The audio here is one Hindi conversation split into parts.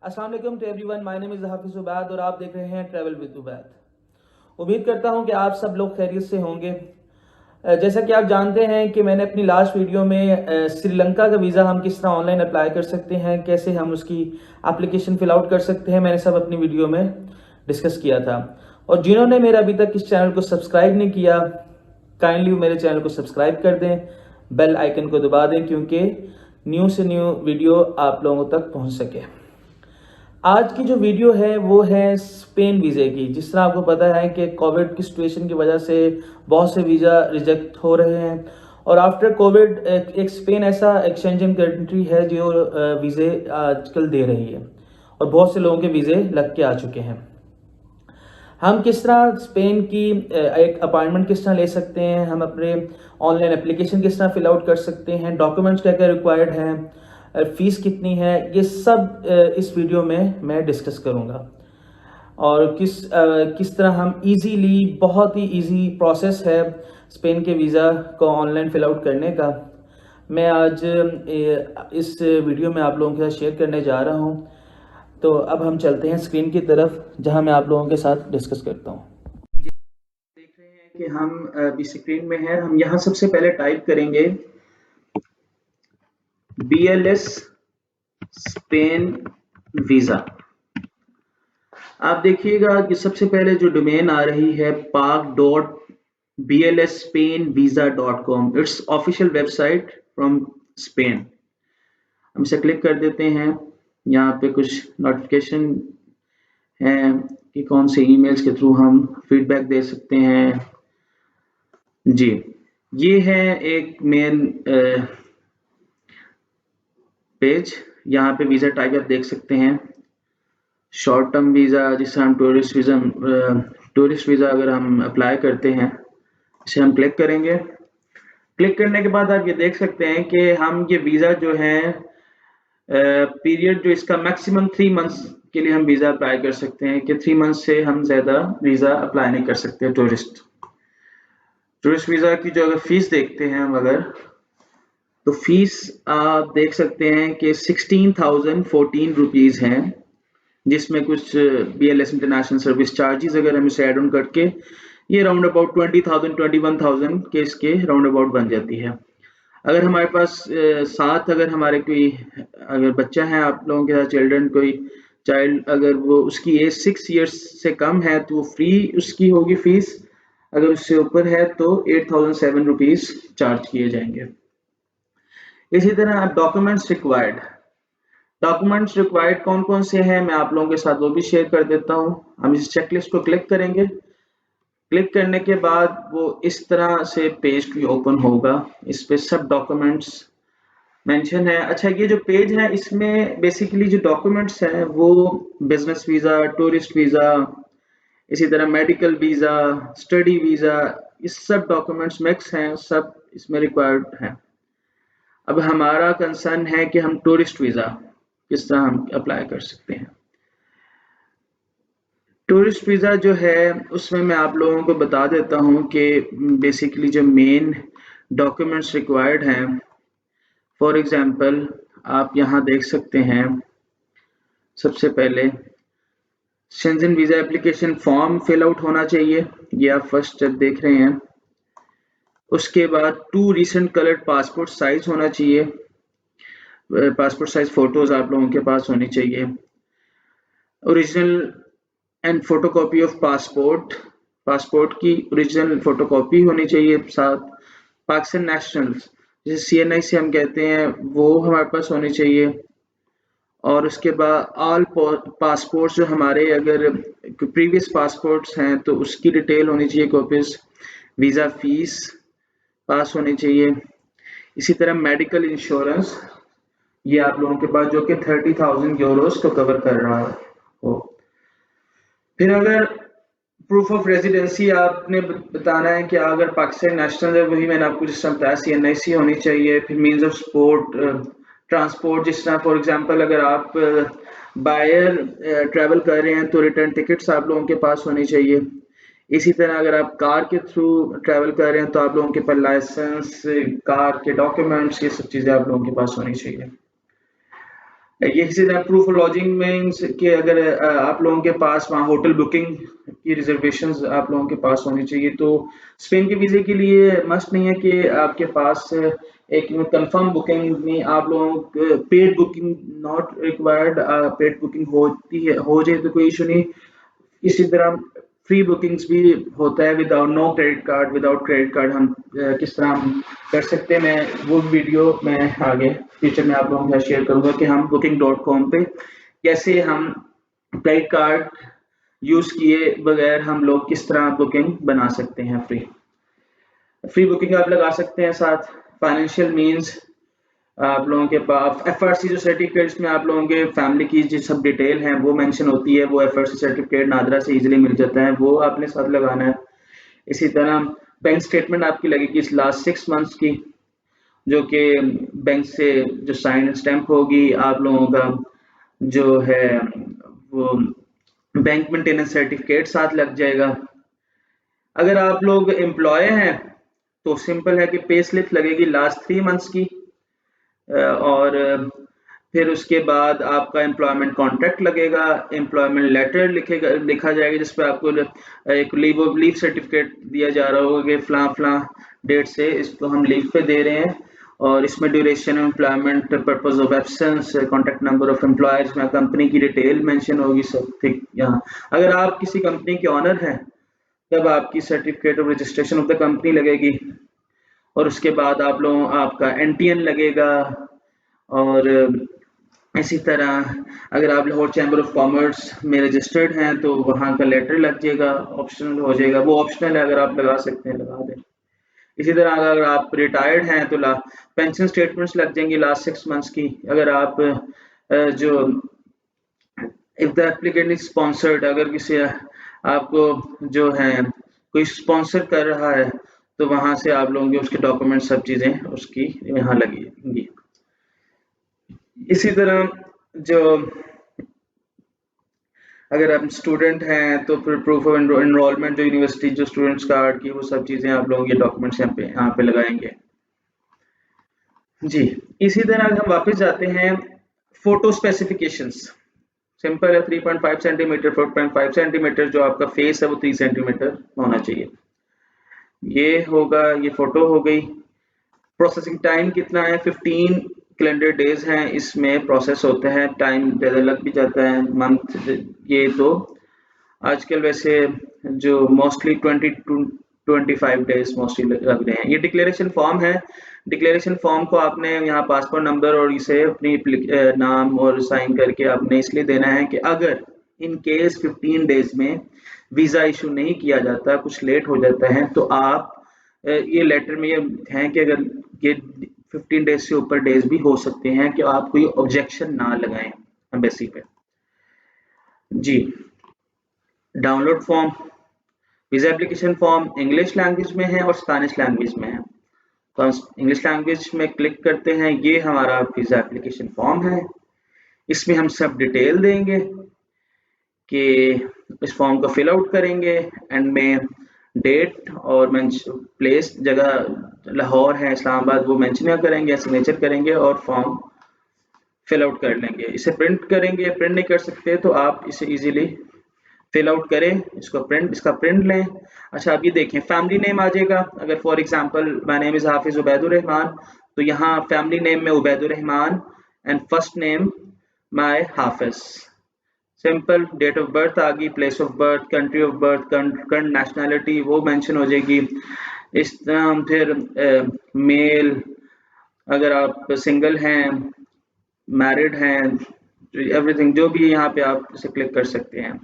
अस्सलाम वालेकुम to everyone, my name is Hafiz Ubaid और आप देख रहे हैं ट्रैवल विद उबैद। उम्मीद करता हूं कि आप सब लोग खैरियत से होंगे। जैसा कि आप जानते हैं कि मैंने अपनी लास्ट वीडियो में श्रीलंका का वीज़ा हम किस तरह ऑनलाइन अप्लाई कर सकते हैं, कैसे हम उसकी एप्लीकेशन फिल आउट कर सकते हैं, मैंने सब अपनी वीडियो में डिस्कस किया था। और जिन्होंने मेरा अभी तक इस चैनल को सब्सक्राइब नहीं किया, काइंडली मेरे चैनल को सब्सक्राइब कर दें, बेल आइकन को दबा दें क्योंकि न्यू से न्यू वीडियो आप लोगों तक पहुंच सके। आज की जो वीडियो है वो है स्पेन वीज़े की। जिस तरह आपको पता है कि कोविड की सिचुएशन की वजह से बहुत से वीज़ा रिजेक्ट हो रहे हैं और आफ्टर कोविड एक स्पेन ऐसा एक्सचेंजिंग कंट्री है जो वीज़े आजकल दे रही है और बहुत से लोगों के वीज़े लग के आ चुके हैं। हम किस तरह स्पेन की एक अपॉइंटमेंट किस तरह ले सकते हैं, हम अपने ऑनलाइन एप्लीकेशन किस तरह फिल आउट कर सकते हैं, डॉक्यूमेंट्स क्या क्या रिक्वायर्ड हैं, फीस कितनी है, ये सब इस वीडियो में मैं डिस्कस करूंगा। और किस तरह हम इजीली, बहुत ही इजी प्रोसेस है स्पेन के वीज़ा को ऑनलाइन फिल आउट करने का, मैं आज इस वीडियो में आप लोगों के साथ शेयर करने जा रहा हूँ। तो अब हम चलते हैं स्क्रीन की तरफ जहां मैं आप लोगों के साथ डिस्कस करता हूं। देख रहे हैं कि हम अभी स्क्रीन में हैं। हम यहां सबसे पहले टाइप करेंगे BLS स्पेन वीज़ा। आप देखिएगा कि सबसे पहले जो डोमेन आ रही है park.blsspainvisa.com, it's official website from Spain. हम इसे क्लिक कर देते हैं। यहाँ पे कुछ नोटिफिकेशन है कि कौन से ईमेल्स के थ्रू हम फीडबैक दे सकते हैं। जी, ये है एक मेन पेज। यहाँ पे वीज़ा टाइप आप देख सकते हैं, शॉर्ट टर्म वीज़ा, जिसे हम टूरिस्ट वीज़ा अगर हम अप्लाई करते हैं, इसे हम क्लिक करेंगे। क्लिक करने के बाद आप ये देख सकते हैं कि हम ये वीज़ा जो है पीरियड जो इसका मैक्सिमम 3 मंथ्स के लिए हम वीज़ा अप्लाई कर सकते हैं कि 3 मंथ से हम ज़्यादा वीज़ा अप्लाई नहीं कर सकते। टूरिस्ट वीज़ा की जो अगर फीस देखते हैं हम, अगर तो फीस आप देख सकते हैं कि 16,014 रुपीज़ हैं, जिसमें कुछ BLS इंटरनेशनल सर्विस चार्जेस अगर हम इसे एड ऑन करके ये राउंड अबाउट 20,000 21,000 के इसके राउंड अबाउट बन जाती है। अगर हमारे पास साथ अगर हमारे कोई अगर बच्चा है, आप लोगों के साथ चिल्ड्रन, कोई चाइल्ड अगर वो उसकी एज 6 इयर्स से कम है तो वो फ्री उसकी होगी फीस। अगर उससे ऊपर है तो 8,007 रुपीज़ चार्ज किए जाएंगे। इसी तरह डॉक्यूमेंट्स रिक्वायर्ड कौन कौन से हैं मैं आप लोगों के साथ वो भी शेयर कर देता हूं। हम इस चेकलिस्ट को क्लिक करेंगे। क्लिक करने के बाद वो इस तरह से पेज भी ओपन होगा। इस पे सब डॉक्यूमेंट्स मेंशन है। अच्छा, ये जो पेज है इसमें बेसिकली जो डॉक्यूमेंट्स हैं वो बिजनेस वीज़ा, टूरिस्ट वीज़ा, इसी तरह मेडिकल वीज़ा, स्टडी वीज़ा, ये सब डॉक्यूमेंट्स मिक्स हैं, सब इसमें रिक्वायर्ड हैं। अब हमारा कंसर्न है कि हम टूरिस्ट वीज़ा किस तरह हम अप्लाई कर सकते हैं। टूरिस्ट वीज़ा जो है उसमें मैं आप लोगों को बता देता हूं कि बेसिकली जो मेन डॉक्यूमेंट्स रिक्वायर्ड हैं, फॉर एग्जांपल आप यहां देख सकते हैं। सबसे पहले Schengen visa application form fill out होना चाहिए, ये आप फर्स्ट स्टेप देख रहे हैं। उसके बाद 2 रिसेंट कलर्ड पासपोर्ट साइज होना चाहिए, पासपोर्ट साइज फोटोज आप लोगों के पास होनी चाहिए। Original and photocopy of passport की ओरिजिनल फोटोकॉपी होनी चाहिए। साथ पाकिस्तान नेशनल जैसे CNI से हम कहते हैं वो हमारे पास होनी चाहिए। और उसके बाद ऑल पासपोर्ट्स जो हमारे अगर प्रीवियस पासपोर्ट्स हैं तो उसकी डिटेल होनी चाहिए, कॉपीज। वीज़ा फीस पास होनी चाहिए। इसी तरह मेडिकल इंश्योरेंस, ये आप लोगों के पास, जो कि 30,000 यूरोस को कवर कर रहा हो। फिर अगर प्रूफ ऑफ रेजिडेंसी आपने बताना है कि अगर पाकिस्तान नेशनल है, वही मैंने आपको जिस तरह बताया CNIC होनी चाहिए। फिर मीन्स ऑफ ट्रांसपोर्ट, जिस तरह फॉर एग्जांपल अगर आप बायर ट्रैवल कर रहे हैं तो रिटर्न टिकट्स आप लोगों के पास होनी चाहिए। इसी तरह अगर आप कार के थ्रू ट्रैवल कर रहे हैं तो आप लोगों के पास लाइसेंस, कार के डॉक्यूमेंट्स, ये सब चीज़ें आप लोगों के पास होनी चाहिए। ये किसी तरह प्रूफ ऑफ लॉजिंग मीन्स कि अगर आप लोगों के पास वहाँ होटल बुकिंग की रिजर्वेशंस आप लोगों के पास होनी चाहिए। तो स्पेन के वीज़े के लिए मस्ट नहीं है कि आपके पास एक कंफर्म बुकिंग में आप लोगों paid booking not required, paid booking होती है हो जाए तो कोई इशू नहीं। इसी तरह फ्री बुकिंग्स भी होता है without no credit card, without credit card हम किस तरह हम कर सकते हैं। मैं वो वीडियो मैं आगे फ्यूचर में आप लोगों के साथ शेयर करूंगा कि हम booking.com पे कैसे हम क्रेडिट कार्ड यूज किए बगैर हम लोग किस तरह बुकिंग बना सकते हैं। फ्री फ्री बुकिंग आप लगा सकते हैं। साथ फाइनेंशियल मीन्स आप लोगों के पास एफआरसी जो सर्टिफिकेट्स में आप लोगों के फैमिली की जो सब डिटेल है वो मेंशन होती है, वो एफआरसी सर्टिफिकेट नादरा से इजीली मिल जाता है, वो आपने साथ लगाना है। इसी तरह बैंक स्टेटमेंट आपकी लगेगी इस लास्ट 6 मंथ्स की, जो कि बैंक से जो साइन स्टैंप होगी। आप लोगों का जो है वो बैंक मेंटेनेंस सर्टिफिकेट साथ लग जाएगा। अगर आप लोग एम्प्लॉय हैं तो सिंपल है कि पे स्लिप लगेगी लास्ट 3 मंथ्स की, और फिर उसके बाद आपका एम्प्लॉयमेंट कॉन्ट्रैक्ट लगेगा, एम्प्लॉयमेंट लेटर लिखा जाएगा जिस पे आपको एक लीव सर्टिफिकेट दिया जा रहा होगा कि फलां फलां डेट से इसको हम लीव पे दे रहे हैं, और इसमें duration employment, purpose of absence, contact number of employers में कंपनी की डिटेल मेंशन होगी सब ठीक यहाँ। अगर आप किसी कंपनी के ऑनर हैं तब आपकी certificate of registration of the company लगेगी, और उसके बाद आप लोग आपका एनटीएन लगेगा। और इसी तरह अगर आप लाहौर चैम्बर ऑफ कॉमर्स में रजिस्टर्ड हैं तो वहाँ का लेटर लग जाएगा, ऑप्शनल हो जाएगा, वो ऑप्शनल है, अगर आप लगा सकते हैं लगा दें। इसी तरह अगर आप रिटायर्ड हैं तो पेंशन स्टेटमेंट्स लग जाएंगी लास्ट 6 मंथ्स की। अगर आप जो if the applicant is sponsored, अगर किसी आपको जो है कोई स्पॉन्सर कर रहा है तो वहां से आप लोगों के उसके डॉक्यूमेंट सब चीजें उसकी यहाँ लगेंगी। इसी तरह जो अगर आप स्टूडेंट हैं तो फिर प्रूफ ऑफ एनरोलमेंट जो यूनिवर्सिटी जो स्टूडेंट्स कार्ड की वो सब चीजें आप लोगों के डॉक्यूमेंट्स यहाँ पे लगाएंगे जी। इसी तरह हम वापस जाते हैं फोटो स्पेसिफिकेशंस। सिंपल है, 3.5 सेंटीमीटर 4.5 सेंटीमीटर, जो आपका फेस है वो 3 सेंटीमीटर होना चाहिए। ये होगा, ये फोटो हो गई। प्रोसेसिंग टाइम कितना है? 15 कैलेंडर डेज हैं इसमें प्रोसेस होते हैं, टाइम ज़्यादा लग भी जाता है मंथ। ये तो आजकल वैसे जो मोस्टली 20 to 25 डेज मोस्टली लग रहे हैं। ये डिक्लेरेशन फॉर्म है। डिक्लेरेशन फॉर्म को आपने यहाँ पासपोर्ट नंबर और इसे अपनी नाम और साइन करके आपने इसलिए देना है कि अगर इन केस 15 डेज में वीज़ा इशू नहीं किया जाता, कुछ लेट हो जाता है, तो आप ये लेटर में ये है कि अगर ये 15 डेज से ऊपर डेज भी हो सकते हैं कि आप कोई ऑब्जेक्शन ना लगाएं एम्बेसी पे जी। Download form, visa application form English language में है और स्पेनिश लैंग्वेज में है। तो हम इंग्लिश लैंग्वेज में क्लिक करते हैं। ये हमारा वीजा एप्लीकेशन फॉर्म है। इसमें हम सब डिटेल देंगे कि इस फॉर्म को फिल आउट करेंगे, एंड में डेट और प्लेस, जगह लाहौर है इस्लामाबाद, वो मेंशन करेंगे, सिग्नेचर करेंगे और फॉर्म फिल आउट कर लेंगे। इसे प्रिंट करेंगे, प्रिंट नहीं कर सकते तो आप इसे इजीली फिल आउट करें, इसका प्रिंट लें। अच्छा, अब ये देखें फैमिली नेम आ जाएगा। अगर for example my name is Hafiz Ubaidur Rahman, तो यहाँ फैमिली नेम में Ubaidur Rahman and first name my Hafiz. Simple. Date of birth आ गई, place of birth, country of birth, current nationality वो मेंशन हो जाएगी। इस तरह फिर मेल, अगर आप सिंगल हैं, मैरिड हैं, एवरीथिंग जो भी यहाँ पे आप इसे क्लिक कर सकते हैं।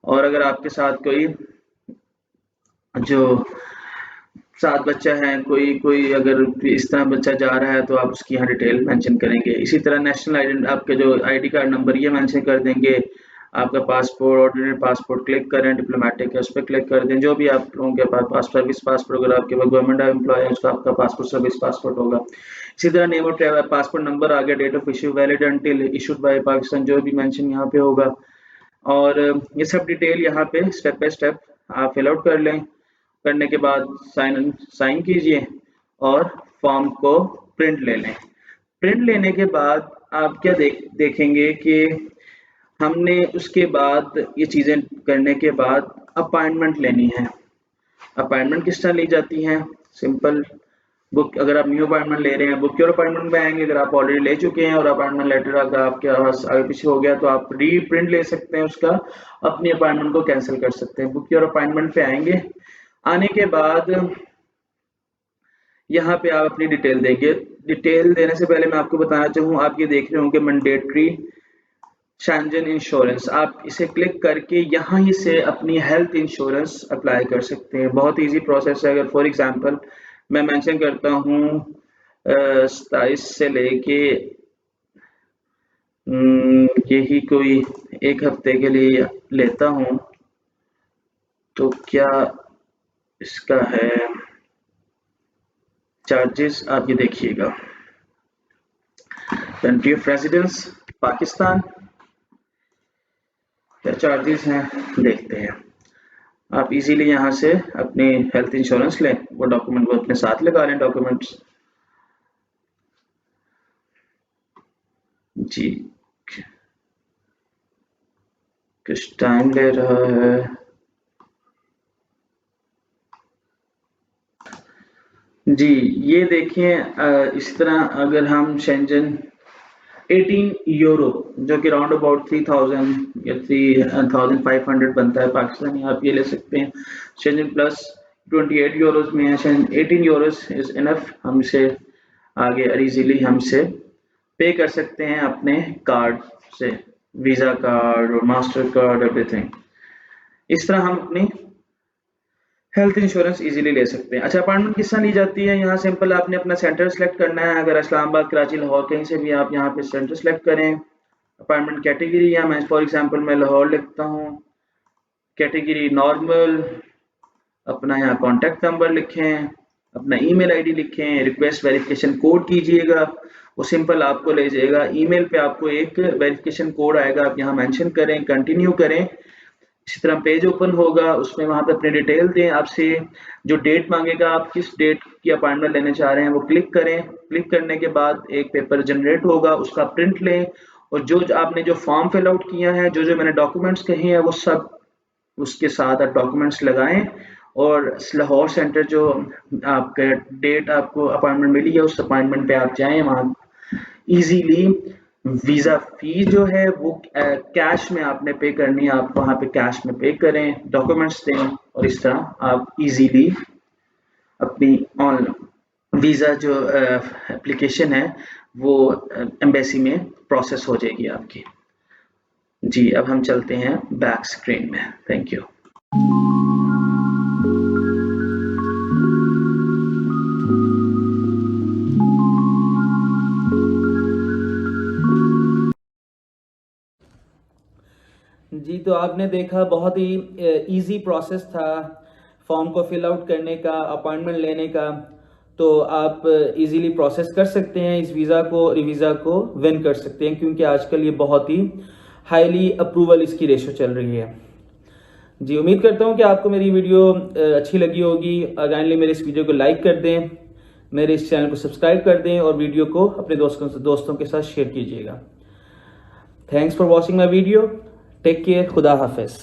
और अगर आपके साथ कोई जो साथ बच्चा है, कोई अगर इस तरह बच्चा जा रहा है तो आप उसकी यहाँ डिटेल मेंशन करेंगे। इसी तरह नेशनल आइडेंटिटी, आपके जो आईडी कार्ड नंबर ये मेंशन कर देंगे। आपका पासपोर्ट, ऑर्डिनरी पासपोर्ट क्लिक करें, डिप्लोमेटिक है उस पर क्लिक कर दें। जो भी आप लोगों के पास सर्विस पासपोर्ट, अगर आपके पास गवर्नमेंट एम्प्लॉय है उसका आपका पासपोर्ट सर्विस पासपोर्ट होगा। इसी तरह name of travel, passport number आ गया, date of issue valid until issued by Pakistan, जो भी मेंशन यहाँ पे होगा। और ये सब डिटेल यहाँ पे स्टेप बाय स्टेप आप फिल आउट कर लें। करने के बाद साइन कीजिए और फॉर्म को प्रिंट ले लें। प्रिंट लेने के बाद आप क्या देखेंगे कि हमने उसके बाद ये चीज़ें करने के बाद अपॉइंटमेंट लेनी है। अपॉइंटमेंट किस तरह ली जाती है? सिंपल, बुक, अगर आप न्यू अपॉइंटमेंट ले रहे हैं, बुक योर अपॉइंटमेंट में आएंगे। अगर आप ऑलरेडी ले चुके हैं और अपॉइंटमेंट लेटर अगर आपके पास आगे पीछे हो गया तो आप रीप्रिंट ले सकते हैं उसका, अपनी अपॉइंटमेंट को कैंसिल कर सकते हैं। बुक योर अपॉइंटमेंट पे आएंगे। आने के बाद यहाँ पे आप अपनी डिटेल देंगे। डिटेल देने से पहले मैं आपको बताना चाहूँ, आप ये देख रहे होंगे मैंडेटरी शेंजन इंश्योरेंस, आप इसे क्लिक करके यहाँ ही से अपनी हेल्थ इंश्योरेंस अप्लाई कर सकते हैं। बहुत इजी प्रोसेस है। अगर फॉर एग्जांपल मैं मेंशन करता हूँ 27 से लेके यही कोई एक हफ्ते के लिए लेता हूँ, तो क्या इसका है चार्जेस, आप ये देखिएगा। कंट्री ऑफ रेजिडेंस पाकिस्तान, क्या चार्जेस हैं देखते हैं। आप इजीली यहाँ से अपनी हेल्थ इंश्योरेंस लें, वो डॉक्यूमेंट वो अपने साथ लगा लें डॉक्यूमेंट्स। जी कुछ टाइम ले रहा है। जी ये देखें, इस तरह अगर हम शेंजन 18 यूरो जो कि राउंड अबाउट 3000 या 3500 बनता है पाकिस्तानी, आप ये ले सकते हैं। शेंजन प्लस 28 यूरोस में है। शेंजन 18 यूरोस इज इनफ, हम इसे आगे इजीली हमसे पे कर सकते हैं अपने कार्ड से, वीजा कार्ड और मास्टर कार्ड एवरीथिंग। इस तरह हम अपनी हेल्थ इंश्योरेंस इजीली ले सकते हैं। अच्छा, अपॉइंटमेंट किस तरह ली जाती है? यहाँ सिंपल आपने अपना सेंटर सेलेक्ट करना है। अगर इस्लामाबाद, कराची, लाहौर कहीं से भी आप यहाँ पे सेंटर सेलेक्ट करें। अपॉइंटमेंट कैटेगरी, या मैं फॉर एग्जांपल मैं लाहौर लिखता हूँ, कैटेगरी नॉर्मल, अपना यहाँ कॉन्टैक्ट नंबर लिखें, अपना ईमेल आईडी लिखें, रिक्वेस्ट वेरिफिकेशन कोड कीजिएगा, वो सिंपल आपको ले जाएगा ईमेल पे, आपको एक वेरिफिकेशन कोड आएगा, आप यहाँ मेंशन करें, कंटिन्यू करें। इसी तरह पेज ओपन होगा, उसमें वहां पे अपनी डिटेल दें, आपसे जो डेट मांगेगा, आप किस डेट की अपॉइंटमेंट लेने चाह रहे हैं वो क्लिक करें। क्लिक करने के बाद एक पेपर जनरेट होगा, उसका प्रिंट लें, और जो आपने जो फॉर्म फिल आउट किया है, जो मैंने डॉक्यूमेंट्स कहे हैं, वो सब उसके साथ आप डॉक्यूमेंट्स लगाएं। और लाहौर सेंटर जो आपका डेट आपको अपॉइंटमेंट मिली है, उस अपॉइंटमेंट पे आप जाएं। वहाँ इजीली वीजा फी जो है वो कैश में आपने पे करनी है, आप वहां पे कैश में पे करें, डॉक्यूमेंट्स दें, और इस तरह आप इजीली अपनी ऑनलाइन वीजा जो एप्लीकेशन है वो एम्बेसी में प्रोसेस हो जाएगी आपकी। जी अब हम चलते हैं बैक स्क्रीन में। Thank you. जी तो आपने देखा, बहुत ही इजी प्रोसेस था फॉर्म को फिल आउट करने का, अपॉइंटमेंट लेने का। तो आप इजीली प्रोसेस कर सकते हैं, इस वीज़ा को, रिवीज़ा को विन कर सकते हैं, क्योंकि आजकल ये बहुत ही हाईली अप्रूवल इसकी रेशो चल रही है। जी उम्मीद करता हूँ कि आपको मेरी वीडियो अच्छी लगी होगी। काइंडली मेरे इस वीडियो को लाइक कर दें, मेरे इस चैनल को सब्सक्राइब कर दें, और वीडियो को अपने दोस्तों के साथ शेयर कीजिएगा। Thanks for watching my video. Take care. खुदा हाफिज।